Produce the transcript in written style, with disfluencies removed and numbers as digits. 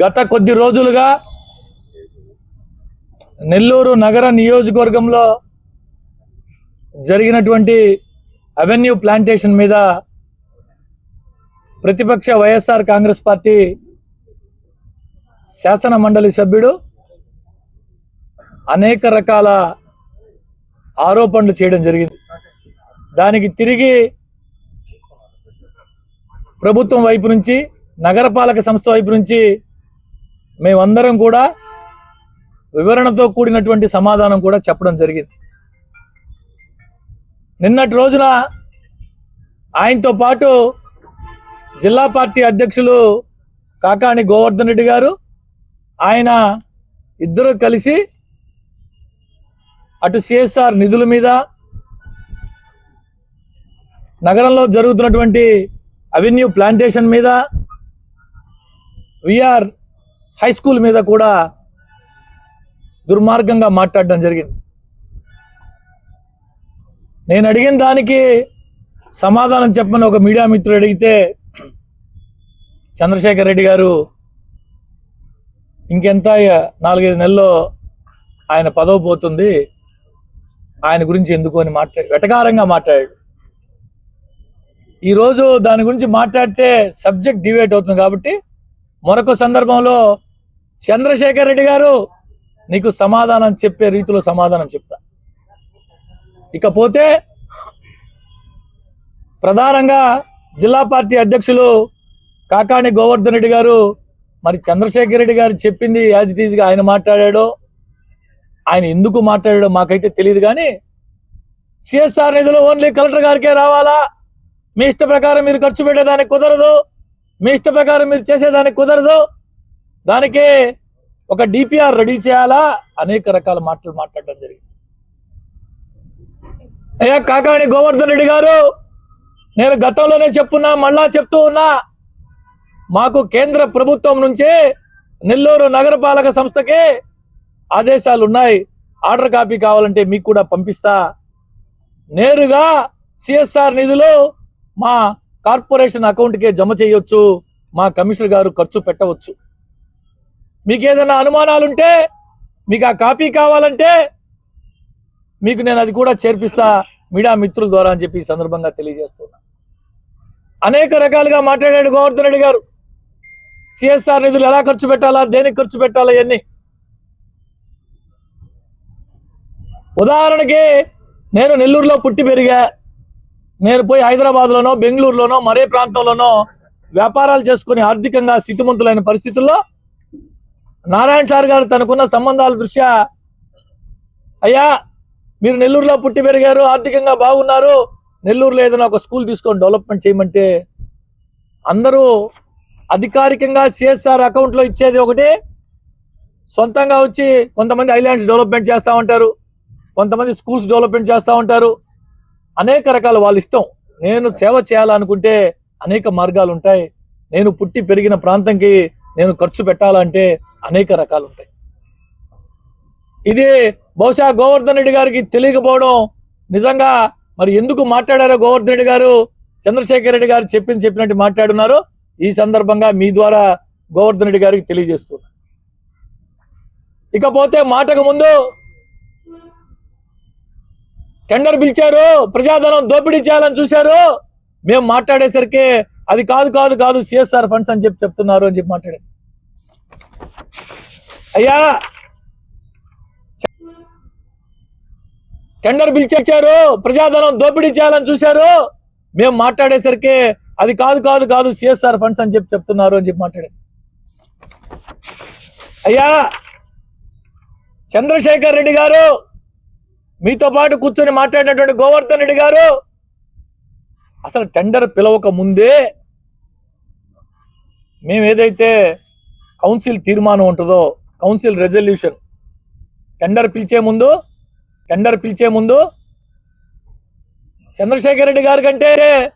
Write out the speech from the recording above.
గత కొద్ది రోజులుగా నెల్లూరు నగర నియోజకవర్గంలో జరిగినటువంటి అవెన్యూ ప్లాంటేషన్ మీద ప్రతిపక్ష వైఎస్ఆర్ కాంగ్రెస్ పార్టీ శాసన మండలి సభ్యుడు అనేక రకాల ఆరోపణలు చేయడం జరిగింది. దానికి తిరిగి ప్రభుత్వం వైపు నుంచి, నగరపాలక సంస్థ వైపు నుంచి మేమందరం కూడా వివరణతో కూడినటువంటి సమాధానం కూడా చెప్పడం జరిగింది. నిన్నటి రోజున ఆయనతో పాటు జిల్లా పార్టీ అధ్యక్షులు కాకాణి గోవర్ధన్ రెడ్డి గారు, ఆయన ఇద్దరు కలిసి అటు సిఎస్ఆర్ నిధుల మీద, నగరంలో జరుగుతున్నటువంటి అవెన్యూ ప్లాంటేషన్ మీద, విఆర్ హై స్కూల్ మీద కూడా దుర్మార్గంగా మాట్లాడడం జరిగింది. నేను అడిగిన దానికి సమాధానం చెప్పమని ఒక మీడియా మిత్రుడు అడిగితే చంద్రశేఖర్ రెడ్డి గారు ఇంకెంత 4-5 నెలల్లో ఆయన పదవి పోతుంది, ఆయన గురించి ఎందుకు అని వెటకారంగా మాట్లాడాడు. ఈరోజు దాని గురించి మాట్లాడితే సబ్జెక్ట్ డివేట్ అవుతుంది కాబట్టి మరొక సందర్భంలో చంద్రశేఖర్ రెడ్డి గారు నీకు సమాధానం చెప్పే రీతిలో సమాధానం చెప్తా. ఇకపోతే ప్రధానంగా జిల్లా పార్టీ అధ్యక్షులు కాకాణి గోవర్ధన్ రెడ్డి గారు, మరి చంద్రశేఖర్ రెడ్డి గారు చెప్పింది యాజ్ ఇట్ ఈజ్గా ఆయన మాట్లాడాడో, ఆయన ఎందుకు మాట్లాడాడో మాకైతే తెలియదు. కానీ సిఎస్ఆర్ నిధులు ఓన్లీ కలెక్టర్ గారికే రావాలా, మీ ఇష్ట ప్రకారం మీరు ఖర్చు పెట్టేదానికి కుదరదు, మీ ఇష్ట ప్రకారం మీరు చేసేదానికి కుదరదు, దానికి ఒక డిపిఆర్ రెడీ చేయాలా, అనేక రకాల మాటలు మాట్లాడడం జరిగింది. అయ్యా కాకాణి గోవర్ధన్ రెడ్డి గారు, నేను గతంలోనే చెప్పున్నా, మళ్ళా చెప్తూ ఉన్నా, మాకు కేంద్ర ప్రభుత్వం నుంచే నెల్లూరు నగరపాలక సంస్థకే ఆదేశాలు ఉన్నాయి. ఆర్డర్ కాపీ కావాలంటే మీకు కూడా పంపిస్తా. నేరుగా సిఎస్ఆర్ నిధులు మా కార్పొరేషన్ అకౌంట్కే జమ చేయొచ్చు, మా కమిషనర్ గారు ఖర్చు పెట్టవచ్చు. మీకు ఏదైనా అనుమానాలుంటే, మీకు ఆ కాపీ కావాలంటే మీకు నేను అది కూడా చేర్పిస్తా మీడియా మిత్రుల ద్వారా అని చెప్పి ఈ సందర్భంగా తెలియజేస్తున్నా. అనేక రకాలుగా మాట్లాడాడు గోవర్ధన్ రెడ్డి గారు. సిఎస్ఆర్ నిధులు ఎలా ఖర్చు పెట్టాలా, దేనికి ఖర్చు పెట్టాలా ఇవన్నీ. ఉదాహరణకి నేను నెల్లూరులో పుట్టి పెరిగా, నేను పోయి హైదరాబాద్లోనో బెంగళూరులోనో మరే ప్రాంతంలోనో వ్యాపారాలు చేసుకుని ఆర్థికంగా స్థితిమంతులైన పరిస్థితుల్లో నారాయణ సార్ గారు తనకున్న సంబంధాల దృష్ట్యా, అయ్యా మీరు నెల్లూరులో పుట్టి పెరిగారు, ఆర్థికంగా బాగున్నారు, నెల్లూరులో ఏదైనా ఒక స్కూల్ తీసుకొని డెవలప్మెంట్ చేయమంటే అందరూ అధికారికంగా సిఎస్ఆర్ అకౌంట్లో ఇచ్చేది ఒకటి, సొంతంగా వచ్చి కొంతమంది ఐలాండ్స్ డెవలప్మెంట్ చేస్తూ ఉంటారు, కొంతమంది స్కూల్స్ డెవలప్మెంట్ చేస్తూ ఉంటారు. అనేక రకాల వాళ్ళ ఇష్టం. నేను సేవ చేయాలనుకుంటే అనేక మార్గాలు ఉంటాయి. నేను పుట్టి పెరిగిన ప్రాంతంకి నేను ఖర్చు పెట్టాలంటే అనేక రకాలు ఉంటాయి. ఇది బహుశా గోవర్ధన్ రెడ్డి గారికి తెలియకపోవడం నిజంగా. మరి ఎందుకు మాట్లాడారో గోవర్ధన్ రెడ్డి గారు, చంద్రశేఖర్ రెడ్డి గారు చెప్పినట్టు మాట్లాడున్నారు. ఈ సందర్భంగా మీ ద్వారా గోవర్ధన్ రెడ్డి గారికి తెలియజేస్తున్నారు. ఇకపోతే మాటకు ముందు టెండర్ పిలిచారు, ప్రజాధనం దోపిడీ చేయాలని చూశారు, మేము మాట్లాడేసరికి అది కాదు సిఎస్ఆర్ ఫండ్స్ అని చెప్తున్నారు అని చెప్పి మాట్లాడారు. అయ్యా టెండర్ పిలిచారు, ప్రజాధనం దోపిడీ చేయాలని చూశారు, మేము మాట్లాడేసరికి అది కాదు సిఎస్ఆర్ ఫండ్స్ అని చెప్తున్నారు అని చెప్పి మాట్లాడారు. అయ్యా చంద్రశేఖర్ రెడ్డి గారు, మీతో పాటు కూర్చొని మాట్లాడినటువంటి గోవర్ధన్ రెడ్డి గారు, అసలు టెండర్ పిలవక ముందే మేము ఏదైతే కౌన్సిల్ తీర్మానం ఉంటుందో, కౌన్సిల్ రెజల్యూషన్, టెండర్ పిలిచే ముందు చంద్రశేఖర్ రెడ్డి గారి కంటే